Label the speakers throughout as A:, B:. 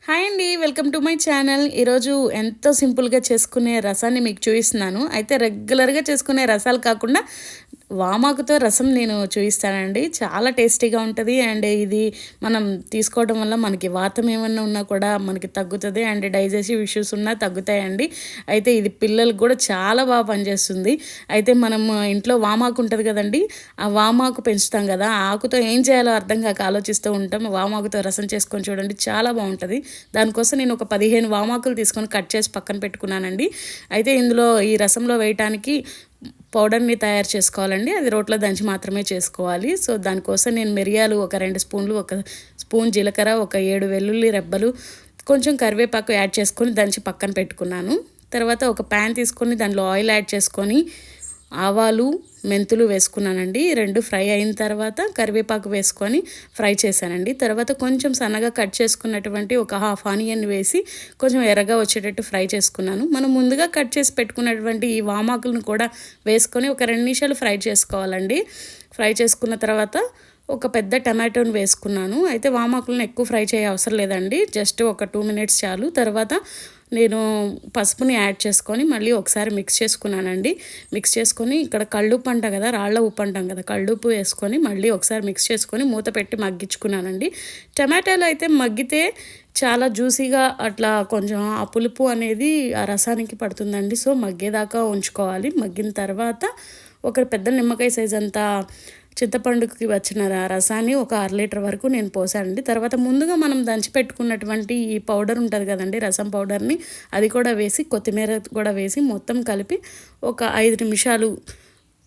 A: Hi అండి, welcome to my channel. ఈరోజు ఎంతో సింపుల్గా చేసుకునే రసాన్ని మీకు చూపిస్తున్నాను. అయితే రెగ్యులర్గా చేసుకునే రసాలు కాకుండా వామాకుతో రసం నేను చూపిస్తానండి. చాలా టేస్టీగా ఉంటుంది. అండ్ ఇది మనం తీసుకోవడం వల్ల మనకి వాతం ఏమన్నా ఉన్నా కూడా మనకి తగ్గుతుంది. అండ్ డైజెస్టివ్ ఇష్యూస్ ఉన్నా తగ్గుతాయండి. అయితే ఇది పిల్లలకు కూడా చాలా బాగా పనిచేస్తుంది. అయితే మనం ఇంట్లో వామాకు ఉంటుంది కదండి, ఆ వామాకు పెంచుతాం కదా, ఆ ఆకుతో ఏం చేయాలో అర్థం కాక ఆలోచిస్తూ ఉంటాం. వామాకుతో రసం చేసుకొని చూడండి, చాలా బాగుంటుంది. దానికోసం నేను ఒక 15 వామాకులు తీసుకొని కట్ చేసి పక్కన పెట్టుకున్నానండి. అయితే ఇందులో ఈ రసంలో వేయటానికి పౌడర్ని తయారు చేసుకోవాలండి. అది రోట్లో దంచి మాత్రమే చేసుకోవాలి. సో దానికోసం నేను మిరియాలు ఒక 2 స్పూన్లు, ఒక స్పూన్ జీలకర్ర, ఒక 7 వెల్లుల్లి రెబ్బలు, కొంచెం కరివేపాకు యాడ్ చేసుకొని దంచి పక్కన పెట్టుకున్నాను. తర్వాత ఒక ప్యాన్ తీసుకొని దాంట్లో ఆయిల్ యాడ్ చేసుకొని ఆవాలు, మెంతులు వేసుకున్నానండి. 2 ఫ్రై అయిన తర్వాత కరివేపాకు వేసుకొని ఫ్రై చేశానండి. తర్వాత కొంచెం సన్నగా కట్ చేసుకున్నటువంటి ఒక హాఫ్ ఆనియన్ వేసి కొంచెం ఎర్రగా వచ్చేటట్టు ఫ్రై చేసుకున్నాను. మనం ముందుగా కట్ చేసి పెట్టుకున్నటువంటి ఈ వామాకులను కూడా వేసుకొని ఒక 2 నిమిషాలు ఫ్రై చేసుకోవాలండి. ఫ్రై చేసుకున్న తర్వాత ఒక పెద్ద టమాటోని వేసుకున్నాను. అయితే వామాకులను ఎక్కువ ఫ్రై చేయ అవసరం లేదండి, జస్ట్ ఒక 2 మినిట్స్ చాలు. తర్వాత నేను పసుపుని యాడ్ చేసుకొని మళ్ళీ ఒకసారి మిక్స్ చేసుకున్నానండి. మిక్స్ చేసుకొని ఇక్కడ కళ్ళుప్పు అంటాం కదా, రాళ్ళ ఉప్పు అంటాం కదా, కళ్ళుప్పు వేసుకొని మళ్ళీ ఒకసారి మిక్స్ చేసుకొని మూత పెట్టి మగ్గించుకున్నానండి. టమాటాలు అయితే మగ్గితే చాలా జ్యూసీగా అట్లా కొంచెం ఆ పులుపు అనేది ఆ రసానికి పడుతుందండి. సో మగ్గేదాకా ఉంచుకోవాలి. మగ్గిన తర్వాత ఒక పెద్ద నిమ్మకాయ సైజ్ అంతా చింతపండుకి వచ్చిన రసాన్ని ఒక 1/2 లీటర్ వరకు నేను పోసానండి. తర్వాత ముందుగా మనం దంచి పెట్టుకున్నటువంటి ఈ పౌడర్ ఉంటుంది కదండి, రసం పౌడర్ని, అది కూడా వేసి కొత్తిమీర కూడా వేసి మొత్తం కలిపి ఒక 5 నిమిషాలు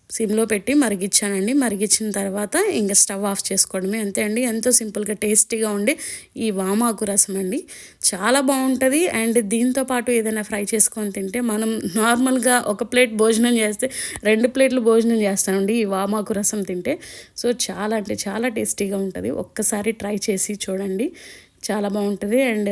A: సిమ్లో పెట్టి మరిగించానండి. మరిగించిన తర్వాత ఇంకా స్టవ్ ఆఫ్ చేసుకోవడమే, అంతే అండి. ఎంతో సింపుల్గా టేస్టీగా ఉండే ఈ వామాకు రసం అండి, చాలా బాగుంటుంది. అండ్ దీంతో పాటు ఏదైనా ఫ్రై చేసుకొని తింటే మనం నార్మల్గా ఒక ప్లేట్ భోజనం చేస్తే 2 ప్లేట్లు భోజనం చేస్తామండి ఈ వామాకు రసం తింటే. సో చాలా అంటే చాలా టేస్టీగా ఉంటుంది. ఒక్కసారి ట్రై చేసి చూడండి, చాలా బాగుంటుంది. అండ్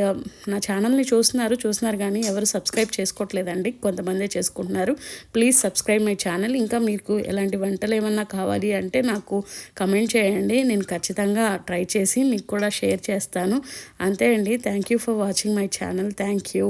A: నా ఛానల్ని చూస్తున్నారు కానీ ఎవరు సబ్స్క్రైబ్ చేసుకోవట్లేదండి, కొంతమందే చేసుకుంటున్నారు. Please subscribe my channel. ఇంకా మీకు ఎలాంటి వంటలు ఏమన్నా కావాలి అంటే నాకు కమెంట్ చేయండి, నేను ఖచ్చితంగా ట్రై చేసి మీకు కూడా షేర్ చేస్తాను. అంతే అండి. Thank you for watching my channel. Thank you.